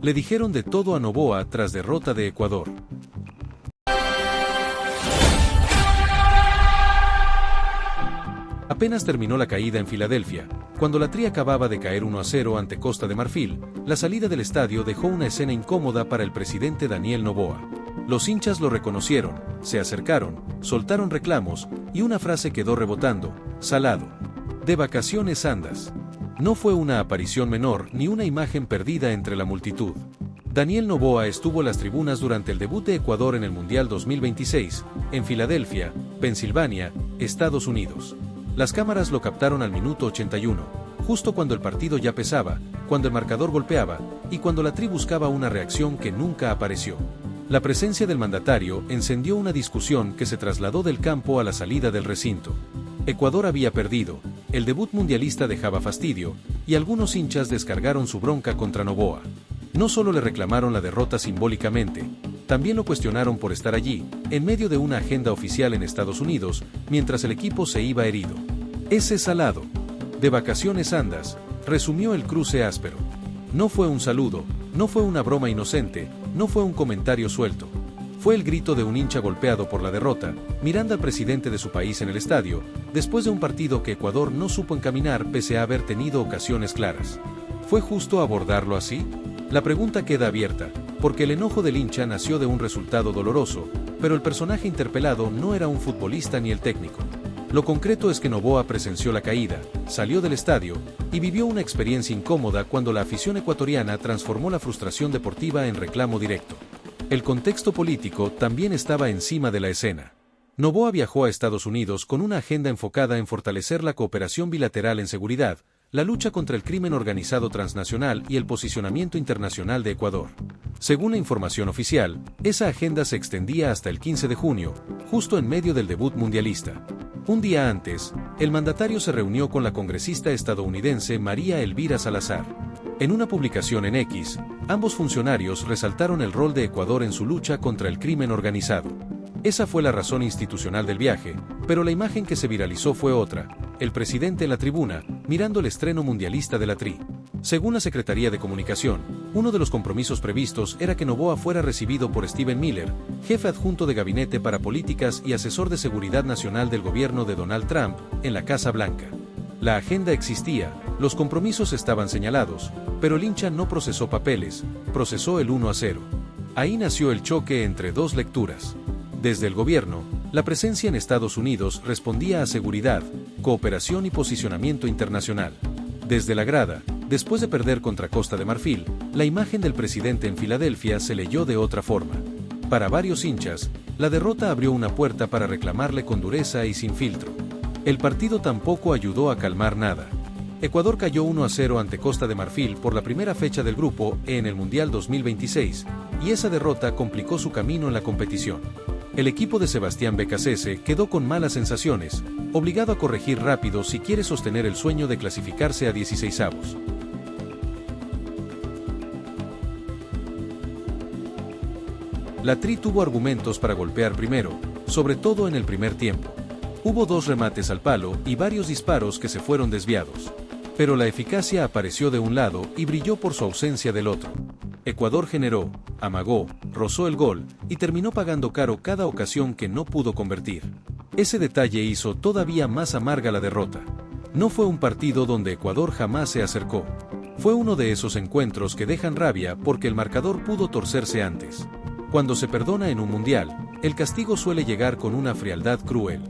Le dijeron de todo a Noboa tras derrota de Ecuador. Apenas terminó la caída en Filadelfia, cuando la Tri acababa de caer 1-0 ante Costa de Marfil, la salida del estadio dejó una escena incómoda para el presidente Daniel Noboa. Los hinchas lo reconocieron, se acercaron, soltaron reclamos, y una frase quedó rebotando: salado. De vacaciones andas. No fue una aparición menor ni una imagen perdida entre la multitud. Daniel Noboa estuvo en las tribunas durante el debut de Ecuador en el Mundial 2026, en Filadelfia, Pensilvania, Estados Unidos. Las cámaras lo captaron al minuto 81, justo cuando el partido ya pesaba, cuando el marcador golpeaba, y cuando la Tri buscaba una reacción que nunca apareció. La presencia del mandatario encendió una discusión que se trasladó del campo a la salida del recinto. Ecuador había perdido, el debut mundialista dejaba fastidio, y algunos hinchas descargaron su bronca contra Noboa. No solo le reclamaron la derrota simbólicamente, también lo cuestionaron por estar allí, en medio de una agenda oficial en Estados Unidos, mientras el equipo se iba herido. Ese salado. De vacaciones andas, resumió el cruce áspero. No fue un saludo, no fue una broma inocente, no fue un comentario suelto. Fue el grito de un hincha golpeado por la derrota, mirando al presidente de su país en el estadio, después de un partido que Ecuador no supo encaminar pese a haber tenido ocasiones claras. ¿Fue justo abordarlo así? La pregunta queda abierta, porque el enojo del hincha nació de un resultado doloroso, pero el personaje interpelado no era un futbolista ni el técnico. Lo concreto es que Noboa presenció la caída, salió del estadio, y vivió una experiencia incómoda cuando la afición ecuatoriana transformó la frustración deportiva en reclamo directo. El contexto político también estaba encima de la escena. Noboa viajó a Estados Unidos con una agenda enfocada en fortalecer la cooperación bilateral en seguridad, la lucha contra el crimen organizado transnacional y el posicionamiento internacional de Ecuador. Según la información oficial, esa agenda se extendía hasta el 15 de junio, justo en medio del debut mundialista. Un día antes, el mandatario se reunió con la congresista estadounidense María Elvira Salazar. En una publicación en X, ambos funcionarios resaltaron el rol de Ecuador en su lucha contra el crimen organizado. Esa fue la razón institucional del viaje, pero la imagen que se viralizó fue otra: el presidente en la tribuna, mirando el estreno mundialista de la Tri. Según la Secretaría de Comunicación, uno de los compromisos previstos era que Noboa fuera recibido por Stephen Miller, jefe adjunto de Gabinete para Políticas y asesor de Seguridad Nacional del gobierno de Donald Trump, en la Casa Blanca. La agenda existía, los compromisos estaban señalados, pero el hincha no procesó papeles, procesó el 1-0. Ahí nació el choque entre dos lecturas. Desde el gobierno, la presencia en Estados Unidos respondía a seguridad, cooperación y posicionamiento internacional. Desde la grada, después de perder contra Costa de Marfil, la imagen del presidente en Filadelfia se leyó de otra forma. Para varios hinchas, la derrota abrió una puerta para reclamarle con dureza y sin filtro. El partido tampoco ayudó a calmar nada. Ecuador cayó 1-0 ante Costa de Marfil por la primera fecha del grupo E en el Mundial 2026, y esa derrota complicó su camino en la competición. El equipo de Sebastián Becasese quedó con malas sensaciones, obligado a corregir rápido si quiere sostener el sueño de clasificarse a 16avos. La Tri tuvo argumentos para golpear primero, sobre todo en el primer tiempo. Hubo 2 remates al palo y varios disparos que se fueron desviados. Pero la eficacia apareció de un lado y brilló por su ausencia del otro. Ecuador generó, amagó, rozó el gol y terminó pagando caro cada ocasión que no pudo convertir. Ese detalle hizo todavía más amarga la derrota. No fue un partido donde Ecuador jamás se acercó. Fue uno de esos encuentros que dejan rabia porque el marcador pudo torcerse antes. Cuando se perdona en un mundial, el castigo suele llegar con una frialdad cruel.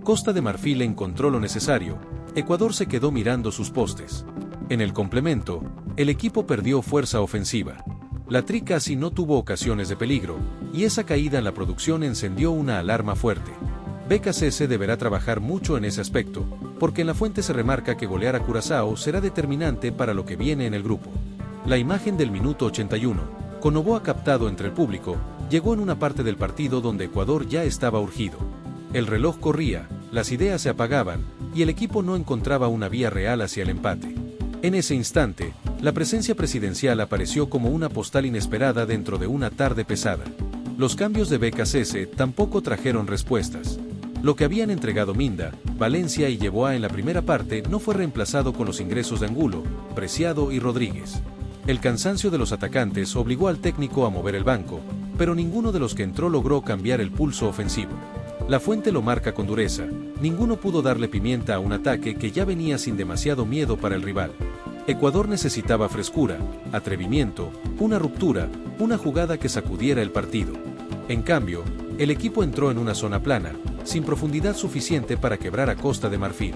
Costa de Marfil encontró lo necesario, Ecuador se quedó mirando sus postes. En el complemento, el equipo perdió fuerza ofensiva. La Tri casi no tuvo ocasiones de peligro, y esa caída en la producción encendió una alarma fuerte. Becasese deberá trabajar mucho en ese aspecto, porque en la fuente se remarca que golear a Curazao será determinante para lo que viene en el grupo. La imagen del minuto 81, con Noboa captado entre el público, llegó en una parte del partido donde Ecuador ya estaba urgido. El reloj corría, las ideas se apagaban, y el equipo no encontraba una vía real hacia el empate. En ese instante, la presencia presidencial apareció como una postal inesperada dentro de una tarde pesada. Los cambios de Becasese tampoco trajeron respuestas. Lo que habían entregado Minda, Valencia y Yeboah en la primera parte no fue reemplazado con los ingresos de Angulo, Preciado y Rodríguez. El cansancio de los atacantes obligó al técnico a mover el banco, pero ninguno de los que entró logró cambiar el pulso ofensivo. La fuente lo marca con dureza, ninguno pudo darle pimienta a un ataque que ya venía sin demasiado miedo para el rival. Ecuador necesitaba frescura, atrevimiento, una ruptura, una jugada que sacudiera el partido. En cambio, el equipo entró en una zona plana, sin profundidad suficiente para quebrar a Costa de Marfil.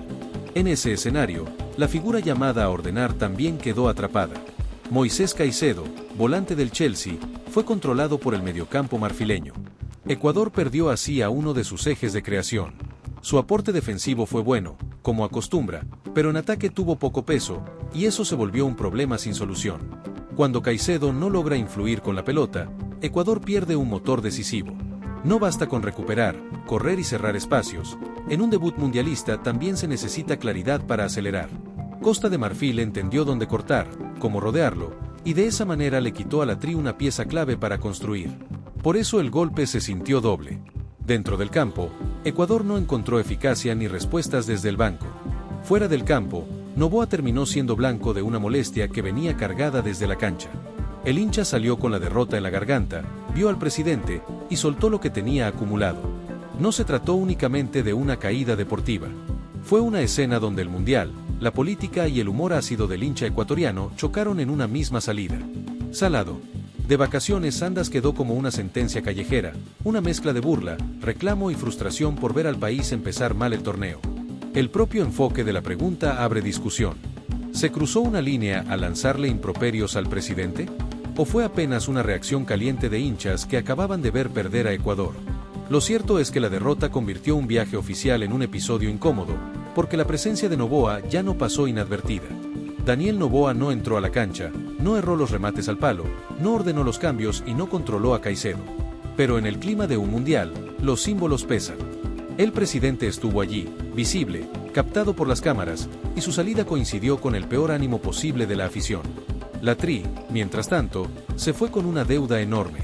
En ese escenario, la figura llamada a ordenar también quedó atrapada. Moisés Caicedo, volante del Chelsea, fue controlado por el mediocampo marfileño. Ecuador perdió así a uno de sus ejes de creación. Su aporte defensivo fue bueno, como acostumbra, pero en ataque tuvo poco peso, y eso se volvió un problema sin solución. Cuando Caicedo no logra influir con la pelota, Ecuador pierde un motor decisivo. No basta con recuperar, correr y cerrar espacios. En un debut mundialista también se necesita claridad para acelerar. Costa de Marfil entendió dónde cortar, cómo rodearlo, y de esa manera le quitó a la Tri una pieza clave para construir. Por eso el golpe se sintió doble. Dentro del campo, Ecuador no encontró eficacia ni respuestas desde el banco. Fuera del campo, Noboa terminó siendo blanco de una molestia que venía cargada desde la cancha. El hincha salió con la derrota en la garganta, vio al presidente y soltó lo que tenía acumulado. No se trató únicamente de una caída deportiva. Fue una escena donde el mundial, la política y el humor ácido del hincha ecuatoriano chocaron en una misma salida. Salado. De vacaciones andas quedó como una sentencia callejera, una mezcla de burla, reclamo y frustración por ver al país empezar mal el torneo. El propio enfoque de la pregunta abre discusión. ¿Se cruzó una línea al lanzarle improperios al presidente? ¿O fue apenas una reacción caliente de hinchas que acababan de ver perder a Ecuador? Lo cierto es que la derrota convirtió un viaje oficial en un episodio incómodo, porque la presencia de Noboa ya no pasó inadvertida. Daniel Noboa no entró a la cancha, no erró los remates al palo, no ordenó los cambios y no controló a Caicedo. Pero en el clima de un mundial, los símbolos pesan. El presidente estuvo allí, visible, captado por las cámaras, y su salida coincidió con el peor ánimo posible de la afición. La Tri, mientras tanto, se fue con una deuda enorme.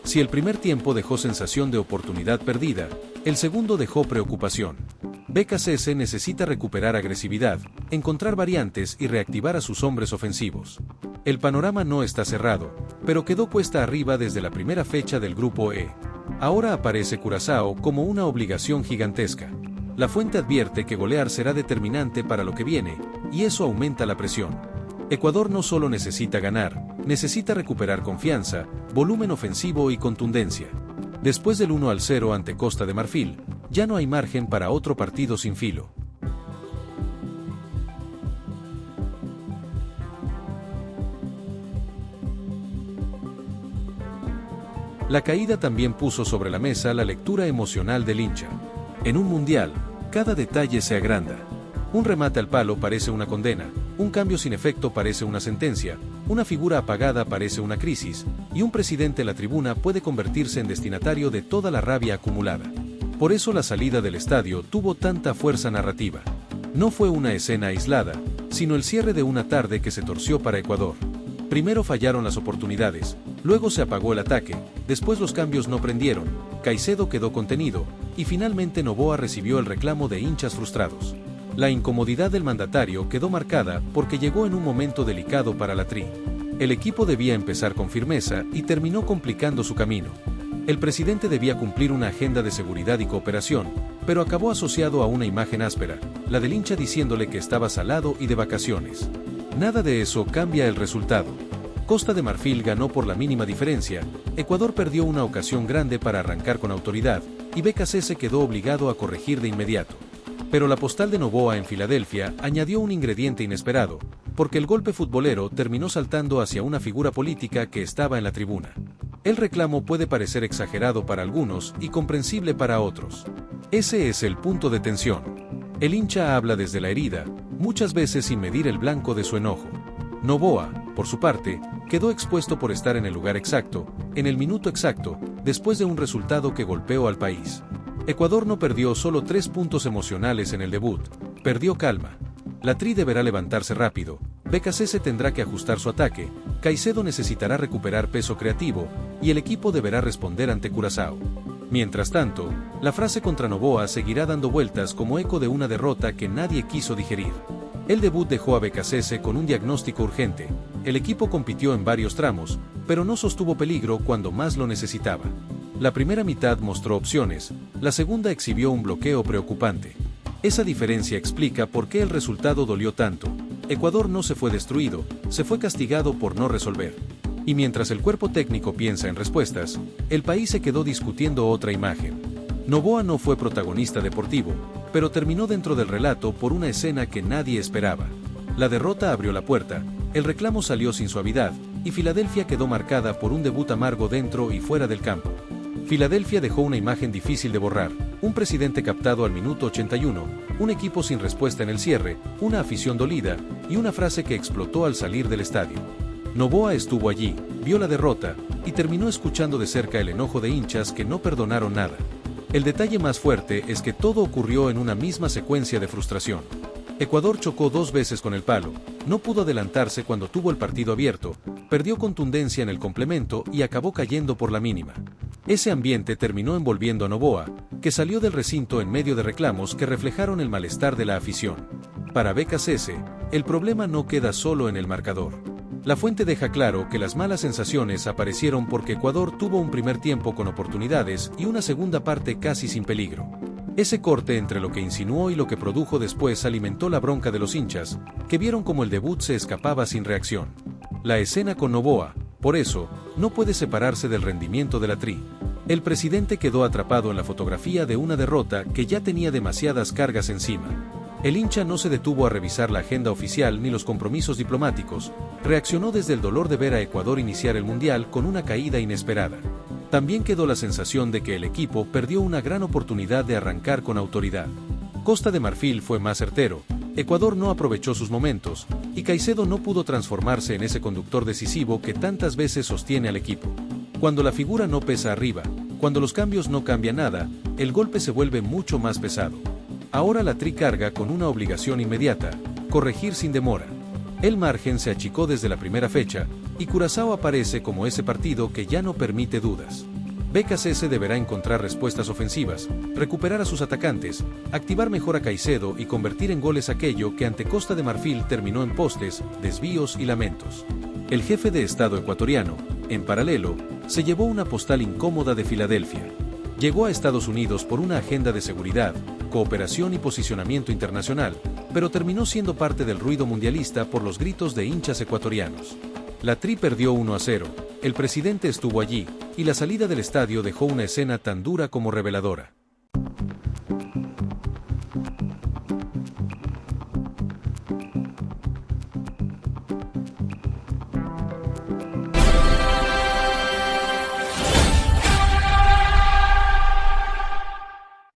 Si el primer tiempo dejó sensación de oportunidad perdida, el segundo dejó preocupación. BKCS necesita recuperar agresividad, encontrar variantes y reactivar a sus hombres ofensivos. El panorama no está cerrado, pero quedó cuesta arriba desde la primera fecha del Grupo E. Ahora aparece Curazao como una obligación gigantesca. La fuente advierte que golear será determinante para lo que viene, y eso aumenta la presión. Ecuador no solo necesita ganar, necesita recuperar confianza, volumen ofensivo y contundencia. Después del 1-0 ante Costa de Marfil, ya no hay margen para otro partido sin filo. La caída también puso sobre la mesa la lectura emocional del hincha. En un mundial, cada detalle se agranda. Un remate al palo parece una condena, un cambio sin efecto parece una sentencia, una figura apagada parece una crisis, y un presidente en la tribuna puede convertirse en destinatario de toda la rabia acumulada. Por eso la salida del estadio tuvo tanta fuerza narrativa. No fue una escena aislada, sino el cierre de una tarde que se torció para Ecuador. Primero fallaron las oportunidades, luego se apagó el ataque, después los cambios no prendieron, Caicedo quedó contenido, y finalmente Noboa recibió el reclamo de hinchas frustrados. La incomodidad del mandatario quedó marcada porque llegó en un momento delicado para la Tri. El equipo debía empezar con firmeza y terminó complicando su camino. El presidente debía cumplir una agenda de seguridad y cooperación, pero acabó asociado a una imagen áspera, la del hincha diciéndole que estaba salado y de vacaciones. Nada de eso cambia el resultado. Costa de Marfil ganó por la mínima diferencia, Ecuador perdió una ocasión grande para arrancar con autoridad, y BKC se quedó obligado a corregir de inmediato. Pero la postal de Noboa en Filadelfia añadió un ingrediente inesperado, porque el golpe futbolero terminó saltando hacia una figura política que estaba en la tribuna. El reclamo puede parecer exagerado para algunos y comprensible para otros. Ese es el punto de tensión. El hincha habla desde la herida, muchas veces sin medir el blanco de su enojo. Noboa, por su parte, quedó expuesto por estar en el lugar exacto, en el minuto exacto, después de un resultado que golpeó al país. Ecuador no perdió solo 3 puntos emocionales en el debut, perdió calma. La Tri deberá levantarse rápido, BKC tendrá que ajustar su ataque, Caicedo necesitará recuperar peso creativo, y el equipo deberá responder ante Curazao. Mientras tanto, la frase contra Noboa seguirá dando vueltas como eco de una derrota que nadie quiso digerir. El debut dejó a BKC con un diagnóstico urgente: El equipo compitió en varios tramos, pero no sostuvo peligro cuando más lo necesitaba. La primera mitad mostró opciones, la segunda exhibió un bloqueo preocupante. Esa diferencia explica por qué el resultado dolió tanto. Ecuador no se fue destruido, se fue castigado por no resolver. Y mientras el cuerpo técnico piensa en respuestas, el país se quedó discutiendo otra imagen. Noboa no fue protagonista deportivo, pero terminó dentro del relato por una escena que nadie esperaba. La derrota abrió la puerta, el reclamo salió sin suavidad, y Filadelfia quedó marcada por un debut amargo dentro y fuera del campo. Filadelfia dejó una imagen difícil de borrar, un presidente captado al minuto 81, un equipo sin respuesta en el cierre, una afición dolida, y una frase que explotó al salir del estadio. Noboa estuvo allí, vio la derrota, y terminó escuchando de cerca el enojo de hinchas que no perdonaron nada. El detalle más fuerte es que todo ocurrió en una misma secuencia de frustración. Ecuador chocó 2 veces con el palo, no pudo adelantarse cuando tuvo el partido abierto, perdió contundencia en el complemento y acabó cayendo por la mínima. Ese ambiente terminó envolviendo a Noboa, que salió del recinto en medio de reclamos que reflejaron el malestar de la afición. Para BKCS, el problema no queda solo en el marcador. La fuente deja claro que las malas sensaciones aparecieron porque Ecuador tuvo un primer tiempo con oportunidades y una segunda parte casi sin peligro. Ese corte entre lo que insinuó y lo que produjo después alimentó la bronca de los hinchas, que vieron como el debut se escapaba sin reacción. La escena con Noboa, por eso, no puede separarse del rendimiento de la Tri. El presidente quedó atrapado en la fotografía de una derrota que ya tenía demasiadas cargas encima. El hincha no se detuvo a revisar la agenda oficial ni los compromisos diplomáticos, reaccionó desde el dolor de ver a Ecuador iniciar el Mundial con una caída inesperada. También quedó la sensación de que el equipo perdió una gran oportunidad de arrancar con autoridad. Costa de Marfil fue más certero, Ecuador no aprovechó sus momentos, y Caicedo no pudo transformarse en ese conductor decisivo que tantas veces sostiene al equipo. Cuando la figura no pesa arriba, cuando los cambios no cambian nada, el golpe se vuelve mucho más pesado. Ahora la Tri carga con una obligación inmediata, corregir sin demora. El margen se achicó desde la primera fecha, y Curazao aparece como ese partido que ya no permite dudas. BKCS deberá encontrar respuestas ofensivas, recuperar a sus atacantes, activar mejor a Caicedo y convertir en goles aquello que ante Costa de Marfil terminó en postes, desvíos y lamentos. El jefe de Estado ecuatoriano, en paralelo, se llevó una postal incómoda de Filadelfia. Llegó a Estados Unidos por una agenda de seguridad, cooperación y posicionamiento internacional, pero terminó siendo parte del ruido mundialista por los gritos de hinchas ecuatorianos. La Tri perdió 1-0, el presidente estuvo allí, y la salida del estadio dejó una escena tan dura como reveladora.